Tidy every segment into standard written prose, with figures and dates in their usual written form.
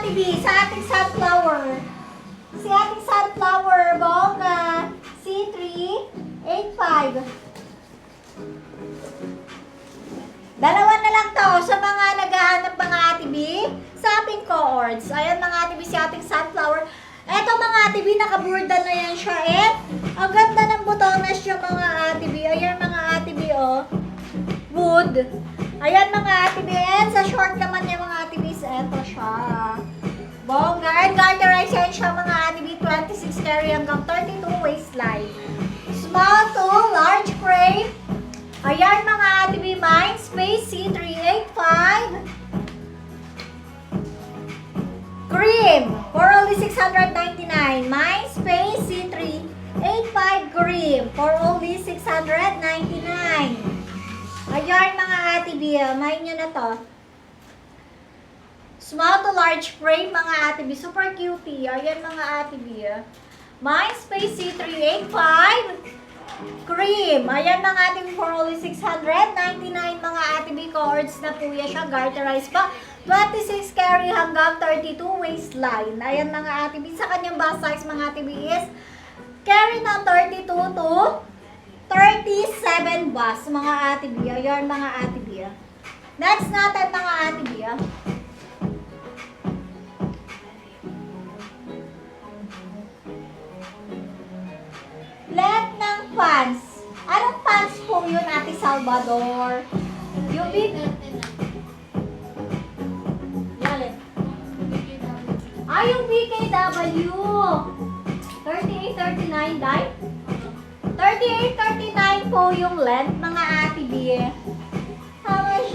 Ate B, sa ating sunflower. Si ating sunflower, bongga, C385. Dalawa na lang to sa mga naghahanap mga Ate B sa ating cohorts. Ayan mga Ate B, si ating sunflower. Eto mga Ate B, nakaburda na yan siya. Ang ganda ng butones niya mga Ate B. Ayan mga Ate B, oh. Wood. Ayan mga Ate B. And sa short naman niya mga Ate B, eto siya. Bongga. And garterize yan siya mga Ate B. 26 carry hanggang 32 waistline. Small to large frame. Ayan mga Ate B, Mindspace C385. Cream for only 699. Mindspace C385 cream for only 699. Ayan mga Ate B, main nyo na to. Small to large frame mga Ate B, super cutie. Ayan mga Ate B. Mindspace C385 cream. Ayan mga Ate B, for only 699 mga Ate B. Cords na po yan siya. Garterized pa. 26 carry hanggang 32 waistline. Ayan mga Ate B. Sa kanyang bust size mga Ate B is carry ng 32 to 37 bust mga Ate B. Ayan mga Ate B. Next natin mga Ate B. Length ng pants. Anong pants po yun, Ate Salvador? Yung big... yung BKW. 38-39 dye? 38-39 po yung length, mga Ate B. How much?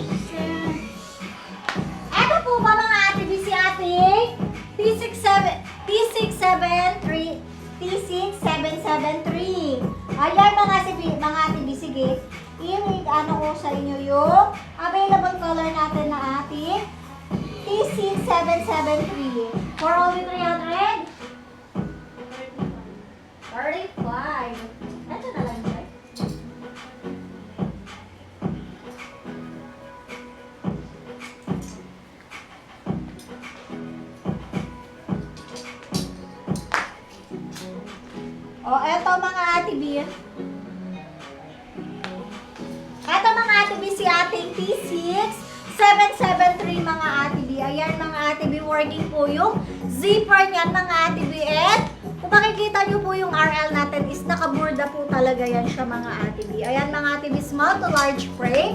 Eto po ba mga Ate B si ating T673. Ayan mga Ate B, sige. I-ano ko sa inyo yung available color natin na ating T6773 for only 300 35. Ito na lang guys. Eto mga Ate B. Eto mga Ate B si ating T6773 mga Ate B. Ayan mga Ate B, working po yung zipper niyan mga Ate B. And kung makikita nyo po yung RL natin is nakaburda po talaga yan siya mga Ate B. Ayan mga Ate B, small to large frame.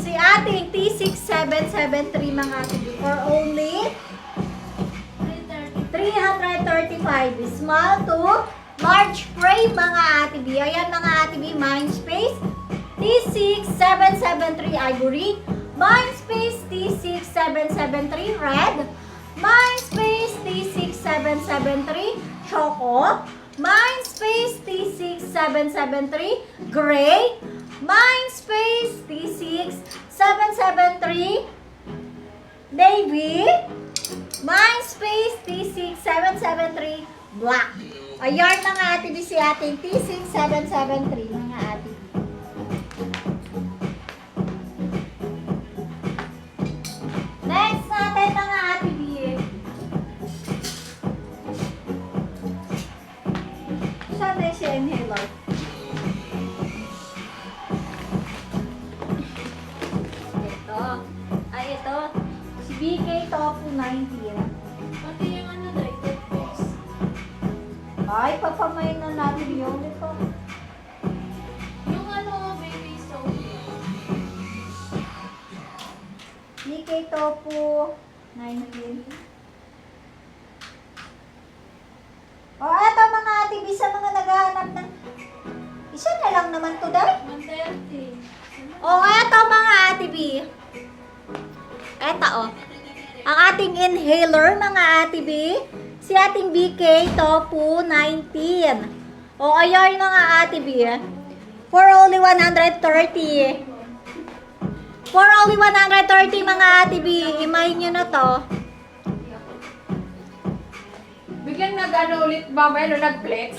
Si ating T6773 mga Ate B for only 335. Small to large frame mga Ate B. Ayan mga Ate B, Mindspace T6773 ivory, Mindspace T6773 red, Mindspace T6773 choco, Mindspace T6773 gray, Mindspace T6773 navy, Mindspace T6773 black. Ayan mga Ate B si ating T6773 mga Ate B. Next natin mga Ate B. Saan na siya inhaler? Ito. Ito. Si BK Tofu 90. Pati yung ano na, toothpaste. Ay, papamayin na natin yun. Ito. Yung ano, baby soap. BK Tofu 19. Eto mga Ate B sa mga naghahanap ng... Isa na lang naman to dahil. 130. Eto mga Ate B. Eto ang ating inhaler mga Ate B. Si ating BK Tofu 19. Ayan mga Ate B. For only 130. For only 130 mga Ate B. Imahin nyo na to. Biglang nag-ano ulit, mamaya no, nag-flex.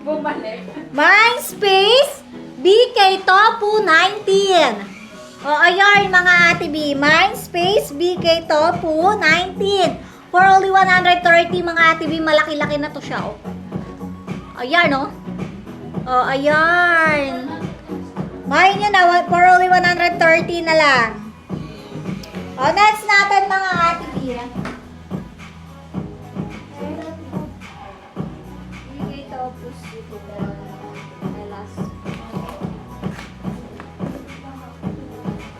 Bumalik. Mindspace BK Tofu 19. Ayan mga Ate B. Mindspace BK Tofu 19. For only 130 mga Ate B. Malaki-laki na to siya, oh. Ayan, oh. Oh, ayan. Mahin nyo na, for only 130 na lang. Oh, next natin mga Ate B.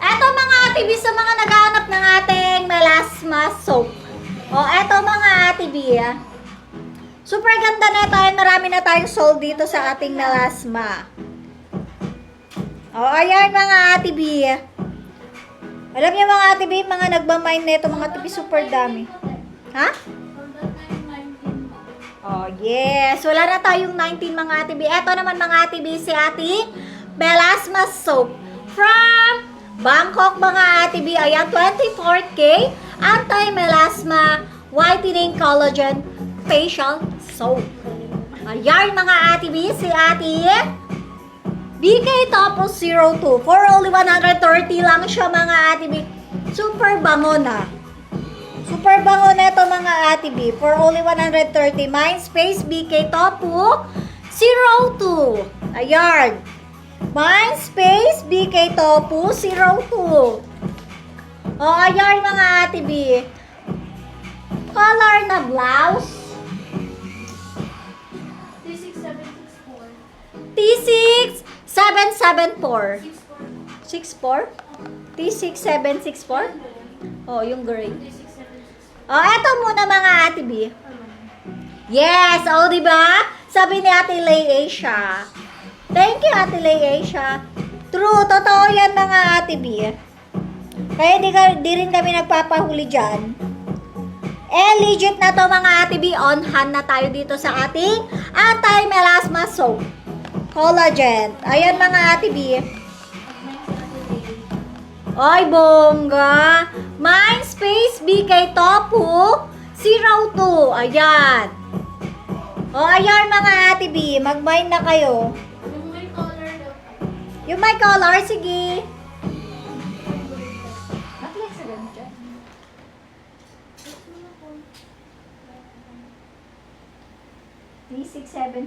Eto mga Ate B, sa mga naghahanap ng ating melasma soap. O, eto mga Ate B, super ganda na ito. Marami na tayong sold dito sa ating melasma. O, ayan mga Ate B. Alam niyo mga Ate B, mga nagmamind na ito, mga Ate B, super dami. Ha? Oh, yes. Wala na tayong 19 mga Ate B. Ito naman mga Ate B, si ating melasma soap. From Bangkok mga Ate B. Ayan, 24K. Anti-melasma whitening collagen facial soap. Ayan mga Ate B, si ating BK Topos 02. For only 130 lang siya mga Ate B. Super bango na. Super bango na ito mga Ate B. For only 130. Mindspace BK Topo 02. Ayan. Mindspace BK Topo 02. O, ayan mga Ate B. Color na blouse. T6764. 64? T6764? Oh, yung gray. Oh, eto muna mga Ate B. Yes, oh, diba? Sabi ni Ate Lay Asia. Thank you, Ate Lay Asia. True, totoo yan mga Ate B. Kaya di rin kami nagpapahuli dyan. Legit na to mga Ate B. On hand na tayo dito sa ating anti-melasma soap. Collagen. Ayan mga Ate B. Ay, bongga. Mindspace BK Topo 02. Ayan. O, ayan mga Ate B. Mag-mind na kayo. Yung may color, sige. T67